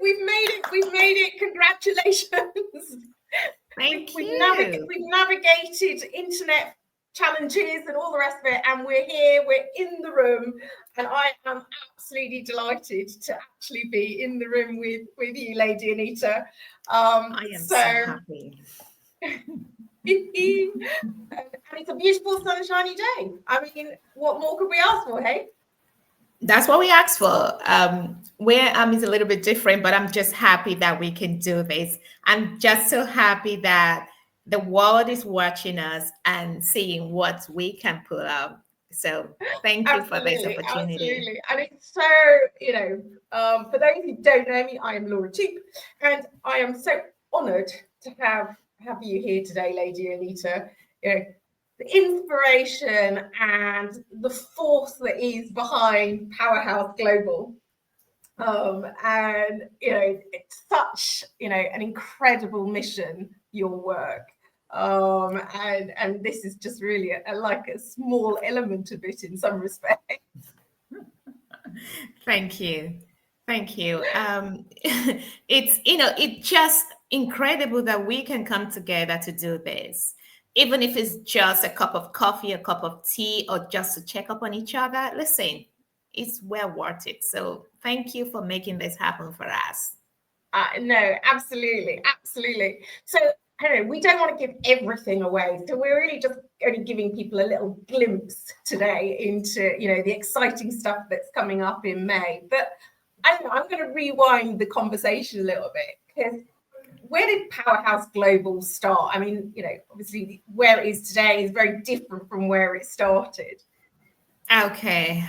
We've made it. We've made it. Congratulations. Thank We've you. navigated internet challenges and all the rest of it, and we're here. We're in the room, and I am absolutely delighted to actually be in the room with you, Lady Anita. I am so happy. And it's a beautiful sunshiny day. I mean, what more could we ask for, hey? That's what we asked for. Where is a little bit different, but I'm just happy that we can do this. I'm just so happy that the world is watching us and seeing what we can pull out. So thank you for this opportunity. Absolutely. And it's so, for those who don't know me, I am Laura Toop, and I am so honoured to have you here today, Lady Anita. The inspiration and the force that is behind Powerhouse Global. And it's such an incredible mission, your work. And this is just really like a small element of it in some respects. Thank you. It's just incredible that we can come together to do this. Even if it's just a cup of coffee, a cup of tea, or just to check up on each other, listen, it's well worth it. So thank you for making this happen for us. No, absolutely. So we don't want to give everything away. So we're really just only giving people a little glimpse today into, the exciting stuff that's coming up in May. But I don't know, I'm going to rewind the conversation a little bit, because where did Powerhouse Global start? I mean, obviously where it is today is very different from where it started. Okay.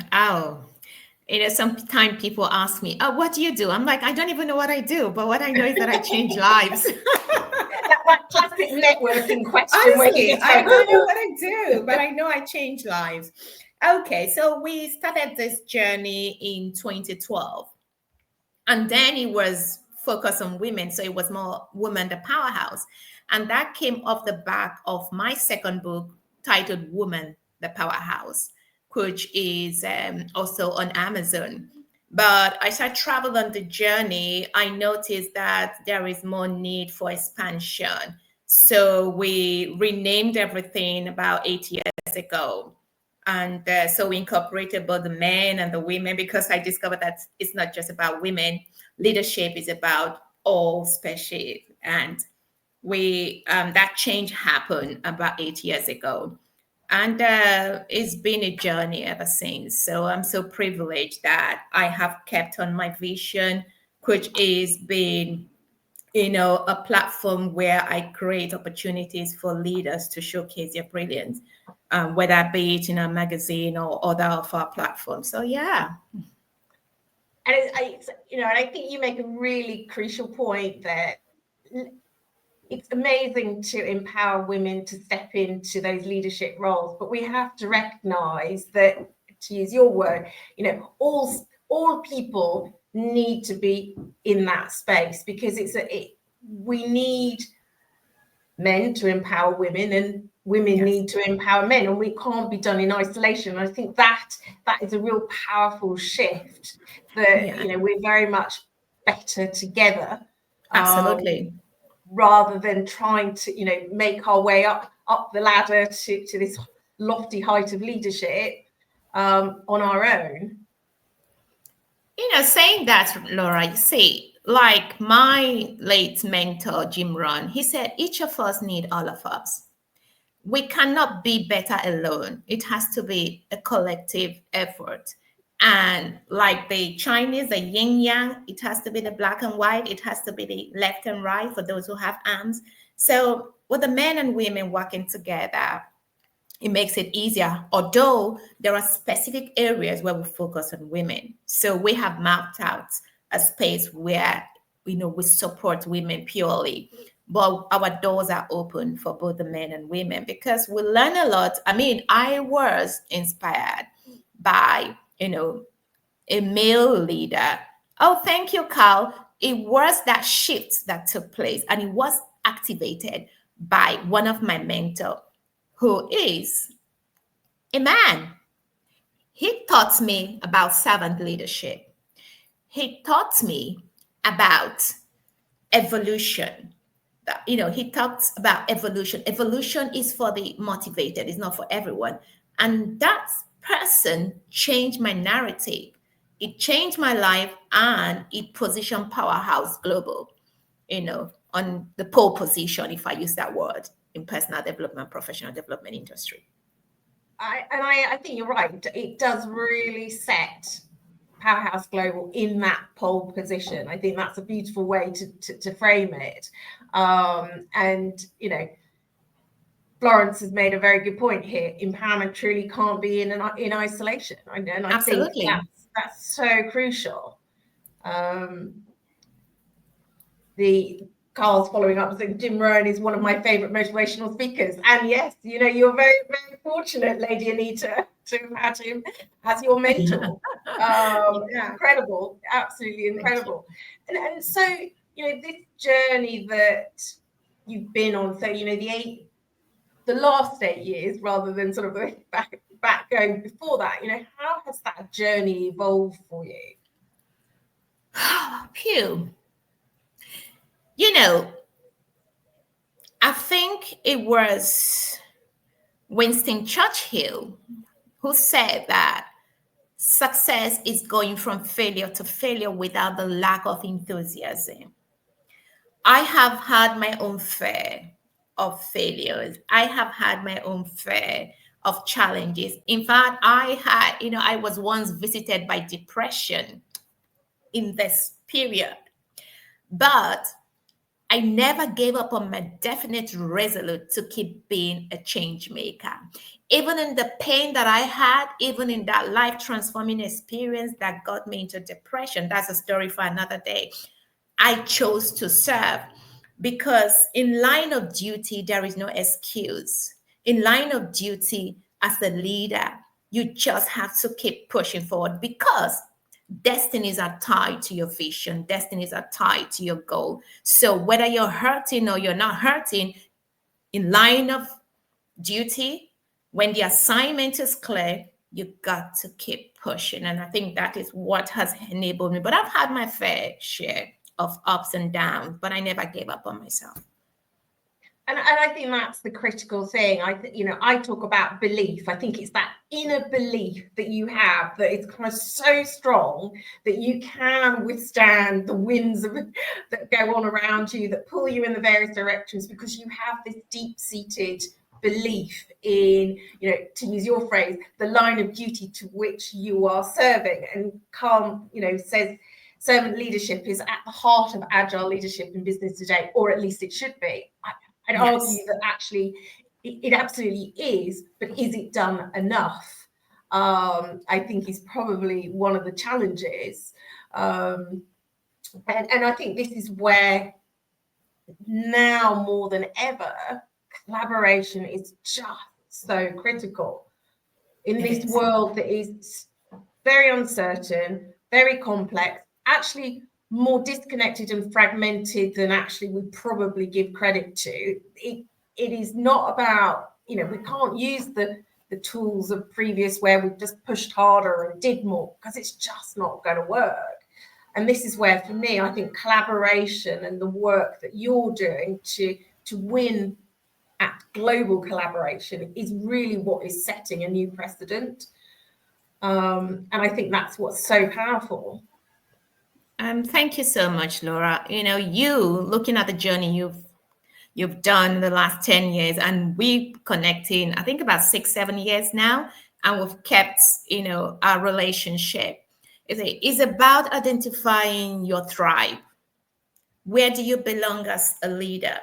Sometimes people ask me, "Oh, what do you do?" I'm like, I don't even know what I do, but what I know is that I change lives. that classic networking question. Honestly, I don't know what I do, but I know I change lives. Okay, so we started this journey in 2012. And then it was focused on women. So it was more Women the Powerhouse. And that came off the back of my second book titled Woman the Powerhouse, which is also on Amazon. But as I traveled on the journey, I noticed that there is more need for expansion. So we renamed everything about 8 years ago. And so we incorporated both the men and the women, because I discovered that it's not just about women. Leadership is about all species. And that change happened about 8 years ago. And it's been a journey ever since. So I'm so privileged that I have kept on my vision, which is being, a platform where I create opportunities for leaders to showcase their brilliance, whether be it in a magazine or other of our platforms. So yeah. And I think you make a really crucial point there. It's amazing to empower women to step into those leadership roles, but we have to recognize that, to use your word, all people need to be in that space, because we need men to empower women, and women Yes. need to empower men, and we can't be done in isolation. I think that is a real powerful shift, that we're very much better together. Absolutely. Rather than trying to make our way up the ladder to this lofty height of leadership on our own. Saying that, Laura, you see, like my late mentor Jim Rohn, he said each of us need all of us. We cannot be better alone. It has to be a collective effort. And like the Chinese, the yin yang, it has to be the black and white. It has to be the left and right for those who have arms. So with the men and women working together, it makes it easier. Although there are specific areas where we focus on women. So we have mapped out a space where, we support women purely. But our doors are open for both the men and women, because we learn a lot. I mean, I was inspired by, a male leader. Oh, thank you, Carl. It was that shift that took place, and it was activated by one of my mentors, who is a man. He taught me about servant leadership. He taught me about evolution. He talks about evolution. Evolution is for the motivated, it's not for everyone. And that person changed my narrative. It changed my life, and it positioned Powerhouse Global, on the pole position, if I use that word, in personal development, professional development industry. I think you're right. It does really set Powerhouse Global in that pole position. I think that's a beautiful way to frame it. And Florence has made a very good point here. Empowerment truly can't be in isolation. And I Absolutely. think that's so crucial. Carl's following up saying Jim Rohn is one of my favorite motivational speakers. And yes, you're very, very fortunate, Lady Anita, to have had him as your mentor. Yeah. Incredible, absolutely incredible. And so, this journey that you've been on, so, the last 8 years rather than sort of back going before that, how has that journey evolved for you? Phew. I think it was Winston Churchill who said that success is going from failure to failure without the lack of enthusiasm. I have had my own share of failures. I have had my own share of challenges. In fact, I was once visited by depression in this period, but I never gave up on my definite resolute to keep being a change maker. Even in the pain that I had, even in that life transforming experience that got me into depression, that's a story for another day. I chose to serve because in line of duty, there is no excuse. In line of duty, as a leader, you just have to keep pushing forward because destinies are tied to your vision. Destinies are tied to your goal. So whether you're hurting or you're not hurting, in line of duty, when the assignment is clear, you got to keep pushing. And I think that is what has enabled me. But I've had my fair share of ups and downs, but I never gave up on myself. And I think that's the critical thing. I talk about belief. I think it's that inner belief that you have that is kind of so strong that you can withstand the winds that go on around you, that pull you in the various directions, because you have this deep-seated belief in, to use your phrase, the line of duty to which you are serving. And Carl, says servant leadership is at the heart of agile leadership in business today, or at least it should be. I'd argue that actually it absolutely is, but is it done enough? I think is probably one of the challenges. And I think this is where now more than ever, collaboration is just so critical in this world that is very uncertain, very complex, actually more disconnected and fragmented than actually we probably give credit to. It is not about, we can't use the tools of previous where we've just pushed harder and did more, because it's just not going to work. And this is where, for me, I think collaboration and the work that you're doing to win at global collaboration is really what is setting a new precedent. And I think that's what's so powerful. Thank you so much, Laura. You looking at the journey you've done the last 10 years, and we connecting, I think about 6-7 years now, and we've kept, our relationship. It's about identifying your tribe. Where do you belong as a leader?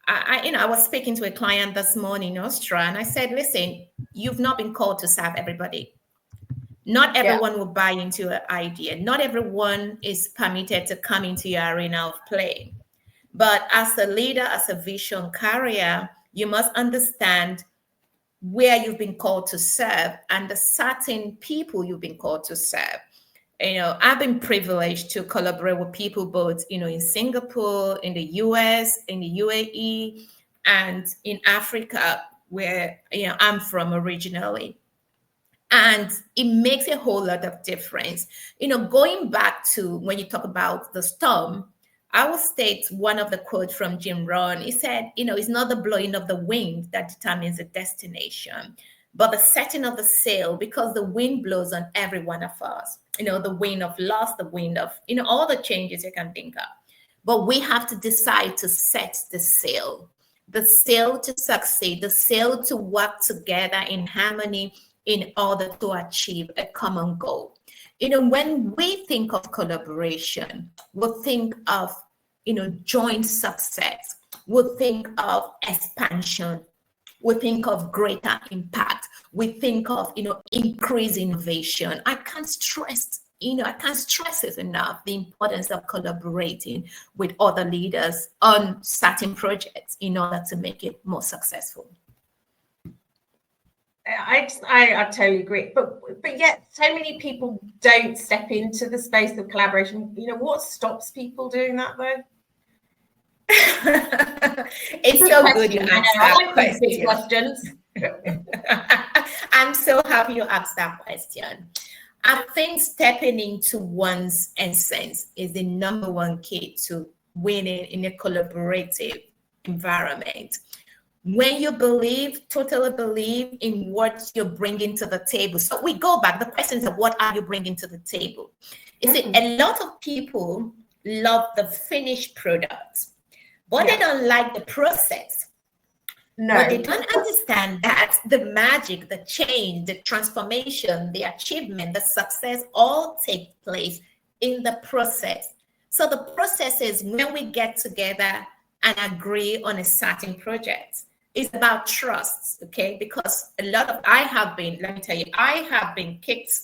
I was speaking to a client this morning in Austria, and I said, listen, you've not been called to serve everybody. Not everyone will buy into an idea. Not everyone is permitted to come into your arena of play. But as a leader, as a vision carrier, you must understand where you've been called to serve and the certain people you've been called to serve. I've been privileged to collaborate with people both, in Singapore, in the US, in the UAE, and in Africa, where, I'm from originally. And it makes a whole lot of difference. Going back to when you talk about the storm, I will state one of the quotes from Jim Rohn. He said, it's not the blowing of the wind that determines the destination, but the setting of the sail, because the wind blows on every one of us. The wind of loss, the wind of, all the changes you can think of. But we have to decide to set the sail to succeed, the sail to work together in harmony in order to achieve a common goal. When we think of collaboration, we'll think of, joint success. We'll think of expansion. We think of greater impact. We think of, increased innovation. I can't stress it enough, the importance of collaborating with other leaders on certain projects in order to make it more successful. I totally agree, but yet so many people don't step into the space of collaboration. What stops people doing that though? It's so good you asked that question. Questions. I'm so happy you asked that question. I think stepping into one's essence is the number one key to winning in a collaborative environment. When you totally believe in what you're bringing to the table. So we go back, the question is, what are you bringing to the table? You see, a lot of people love the finished product, but they don't like the process. No. But they don't understand that the magic, the change, the transformation, the achievement, the success all take place in the process. So the process is when we get together and agree on a certain project. It's about trust, okay? Because I have been kicked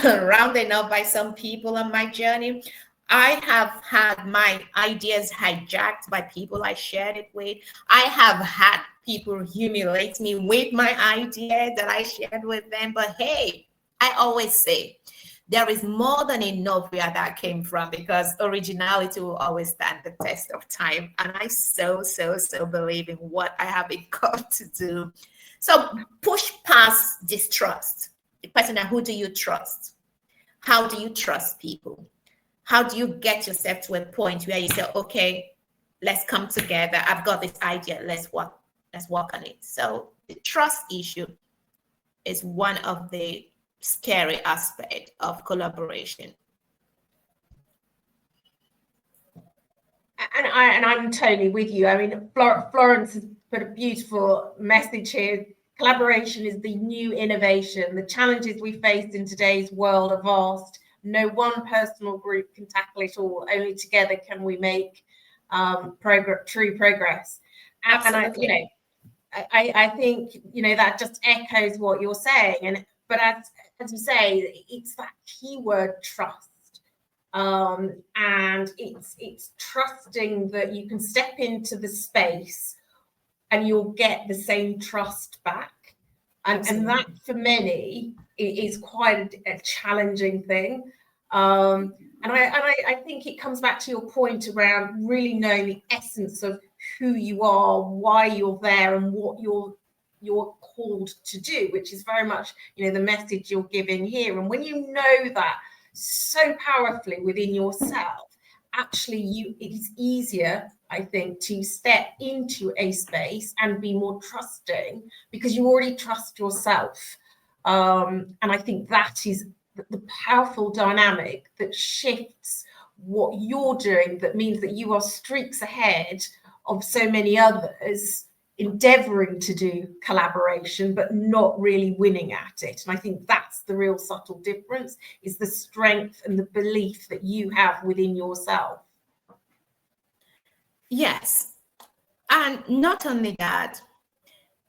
around enough by some people on my journey. I have had my ideas hijacked by people I shared it with. I have had people humiliate me with my idea that I shared with them. But hey, I always say, there is more than enough where that came from, because originality will always stand the test of time. And I so believe in what I have been called to do. So push past distrust. The question is, who do you trust? How do you trust people? How do you get yourself to a point where you say, okay, let's come together. I've got this idea. Let's work on it. So the trust issue is one of the scary aspect of collaboration. And I'm totally with you. I mean, Florence has put a beautiful message here. Collaboration is the new innovation. The challenges we face in today's world are vast. No one personal group can tackle it all. Only together can we make true progress. Absolutely. And I think that just echoes what you're saying. But as you say, it's that keyword trust, and it's trusting that you can step into the space and you'll get the same trust back. And that for many is quite a challenging thing. And I think it comes back to your point around really knowing the essence of who you are, why you're there, and what you're called to do, which is very much the message you're giving here. And when you know that so powerfully within yourself, actually it is easier, I think, to step into a space and be more trusting, because you already trust yourself. And I think that is the powerful dynamic that shifts what you're doing, that means that you are streaks ahead of so many others endeavoring to do collaboration but not really winning at it. And I think that's the real subtle difference, is the strength and the belief that you have within yourself. Yes. And not only that,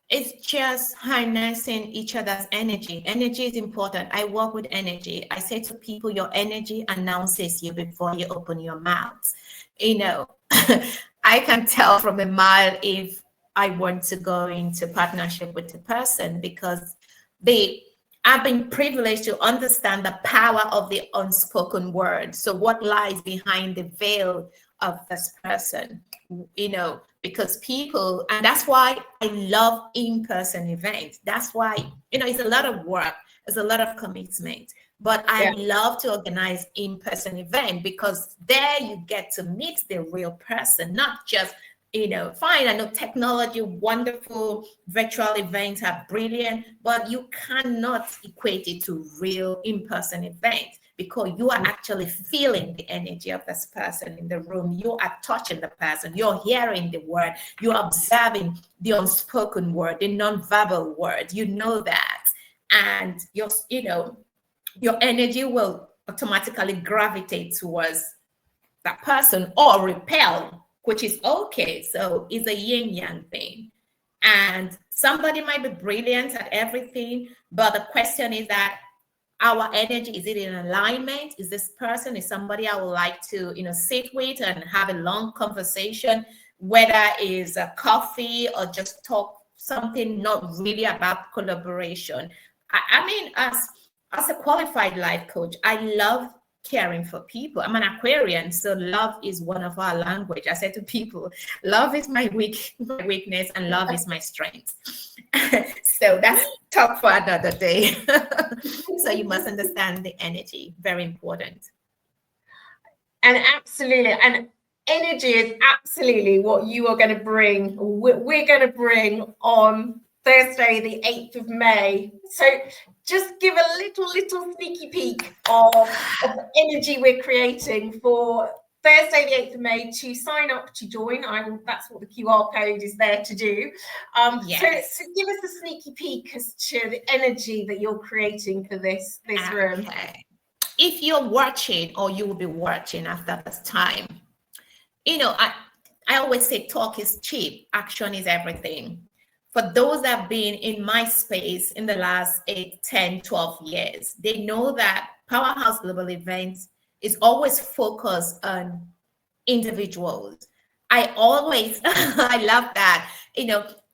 it's just harnessing each other's energy. Energy is important. I work with energy. I say to people, your energy announces you before you open your mouth. I can tell from a mile if I want to go into partnership with a person, because I've been privileged to understand the power of the unspoken word. So what lies behind the veil of this person, because people, and that's why I love in-person events. That's why, it's a lot of work, It's a lot of commitment. But I love to organize in-person event because there you get to meet the real person, not just, fine, I know technology, wonderful, virtual events are brilliant, but you cannot equate it to real in-person events because you are actually feeling the energy of this person in the room. You are touching the person. You're hearing the word. You're observing the unspoken word, the non-verbal word. You know that. And your energy will automatically gravitate towards that person or repel, which is okay. So it's a yin yang thing. And somebody might be brilliant at everything, but the question is that our energy, is it in alignment? Is this person is somebody I would like to, sit with and have a long conversation, whether it's a coffee or just talk something not really about collaboration. I mean, as a qualified life coach, I love caring for people. I'm an Aquarian, so love is one of our language. I say to people, love is my weakness and love is my strength. So that's talk for another day. So you must understand the energy, very important. And absolutely, and energy is absolutely what you are going to bring, we're going to bring on Thursday, the 8th of May. So just give a little sneaky peek of the energy we're creating for Thursday, the 8th of May to sign up to join. That's what the QR code is there to do. Yes. So give us a sneaky peek as to the energy that you're creating for this room. If you're watching or you will be watching after this time, I always say talk is cheap, action is everything. For those that have been in my space in the last 8, 10, 12 years, they know that Powerhouse Global Events is always focused on individuals. I always, I love that,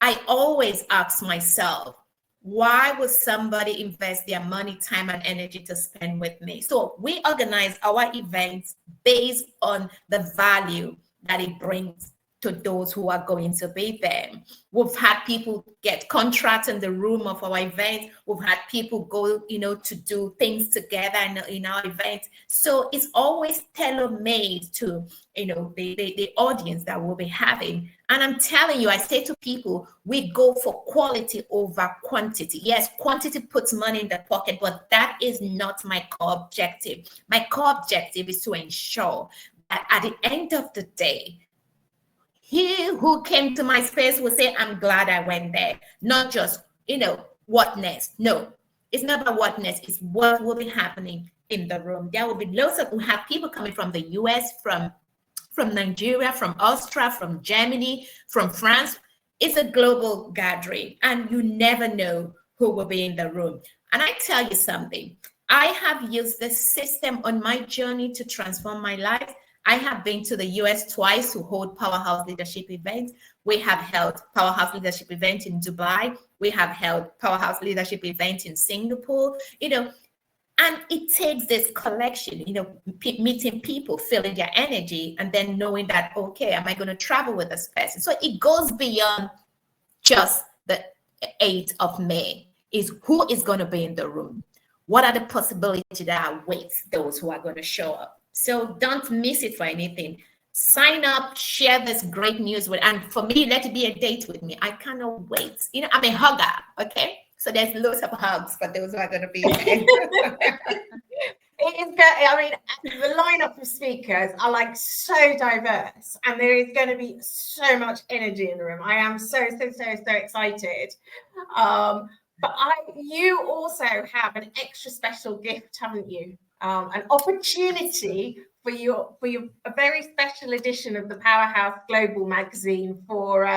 I always ask myself, why would somebody invest their money, time, and energy to spend with me? So we organize our events based on the value that it brings to those who are going to be there. We've had people get contracts in the room of our event. We've had people go, to do things together in our events. So it's always tailor-made to, the audience that we'll be having. And I'm telling you, I say to people, we go for quality over quantity. Yes, quantity puts money in the pocket, but that is not my core objective. My core objective is to ensure that at the end of the day, he who came to my space will say, I'm glad I went there. Not just, what next? No, it's not about what next. It's what will be happening in the room. There will be we have people coming from the US, from Nigeria, from Austria, from Germany, from France. It's a global gathering and you never know who will be in the room. And I tell you something, I have used this system on my journey to transform my life. I have been to the US twice to hold Powerhouse Leadership events. We have held Powerhouse Leadership event in Dubai. We have held Powerhouse Leadership event in Singapore, and it takes this collection, meeting people, feeling their energy, and then knowing that, okay, am I going to travel with this person? So it goes beyond just the 8th of May. Is who is going to be in the room? What are the possibilities that await those who are going to show up? So don't miss it for anything. Sign up, share this great news with, and for me, let it be a date with me. I cannot wait. I'm a hugger, okay? So there's loads of hugs for those who are going to be there. The lineup of speakers are so diverse, and there is going to be so much energy in the room. I am so excited. But you also have an extra special gift, haven't you? An opportunity for a very special edition of the Powerhouse Global magazine for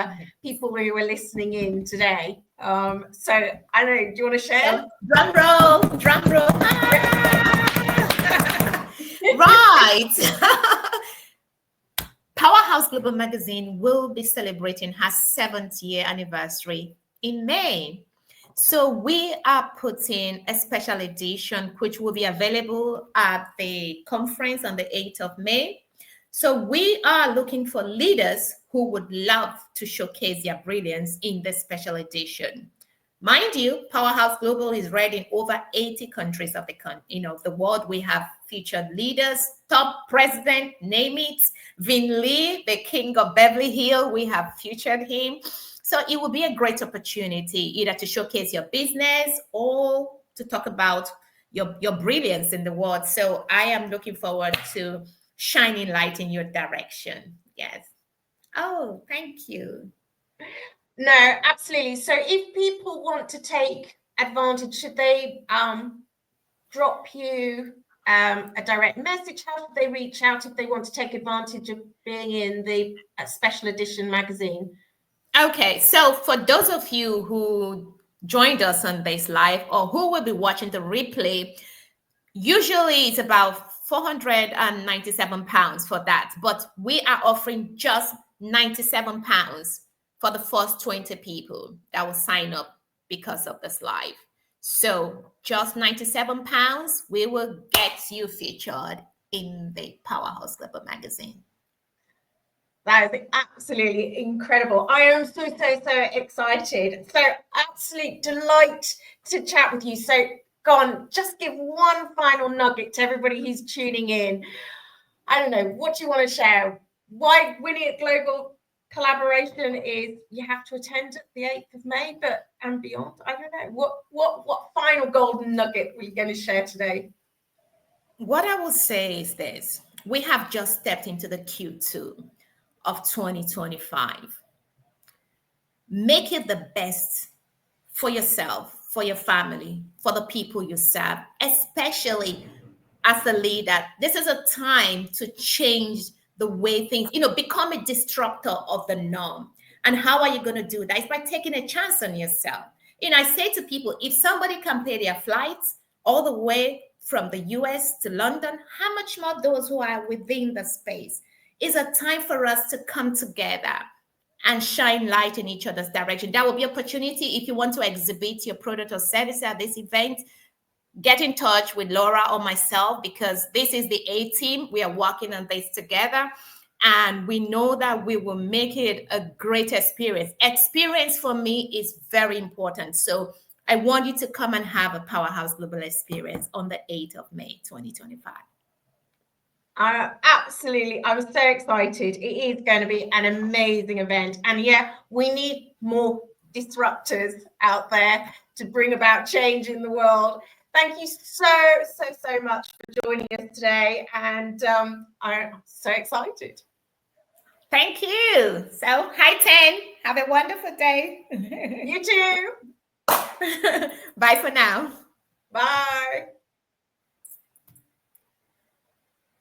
people who are listening in today. So I don't know, do you want to share? Drum roll. Right. Powerhouse Global magazine will be celebrating her 7th year anniversary in May. So we are putting a special edition, which will be available at the conference on the 8th of May. So we are looking for leaders who would love to showcase their brilliance in this special edition. Mind you, Powerhouse Global is read in over 80 countries of the world. We have featured leaders, top president, name it. Vin Lee, the king of Beverly Hills, we have featured him. So it will be a great opportunity either to showcase your business or to talk about your brilliance in the world. So I am looking forward to shining light in your direction. Yes. Oh, thank you. No, absolutely. So if people want to take advantage, should they drop you a direct message? How should they reach out if they want to take advantage of being in the special edition magazine? Okay, so for those of you who joined us on this live or who will be watching the replay, usually it's about 497 pounds for that, but we are offering just 97 pounds for the first 20 people that will sign up because of this live. So just 97 pounds, we will get you featured in the Powerhouse Global magazine. That is absolutely incredible. I am so excited. So absolute delight to chat with you. So go on, just give one final nugget to everybody who's tuning in. I don't know, what do you want to share? Why winning at Global Collaboration is you have to attend the 8th of May, but and beyond. I don't know. What final golden nugget were you going to share today? What I will say is this. We have just stepped into the Q2 of 2025. Make it the best for yourself, for your family, for the people you serve, especially as a leader. This is a time to change the way things, become a disruptor of the norm. And how are you going to do that? It's by taking a chance on yourself. I say to people, if somebody can pay their flights all the way from the US to London, how much more those who are within the space? It's a time for us to come together and shine light in each other's direction. That will be opportunity if you want to exhibit your product or service at this event. Get in touch with Laura or myself because this is the A team. We are working on this together. And we know that we will make it a great experience. Experience for me is very important. So I want you to come and have a Powerhouse Global experience on the 8th of May, 2025. Absolutely. I'm so excited. It is going to be an amazing event. And yeah, we need more disruptors out there to bring about change in the world. Thank you so much for joining us today. And I'm so excited. Thank you. So, hi, Ten. Have a wonderful day. You too. Bye for now. Bye.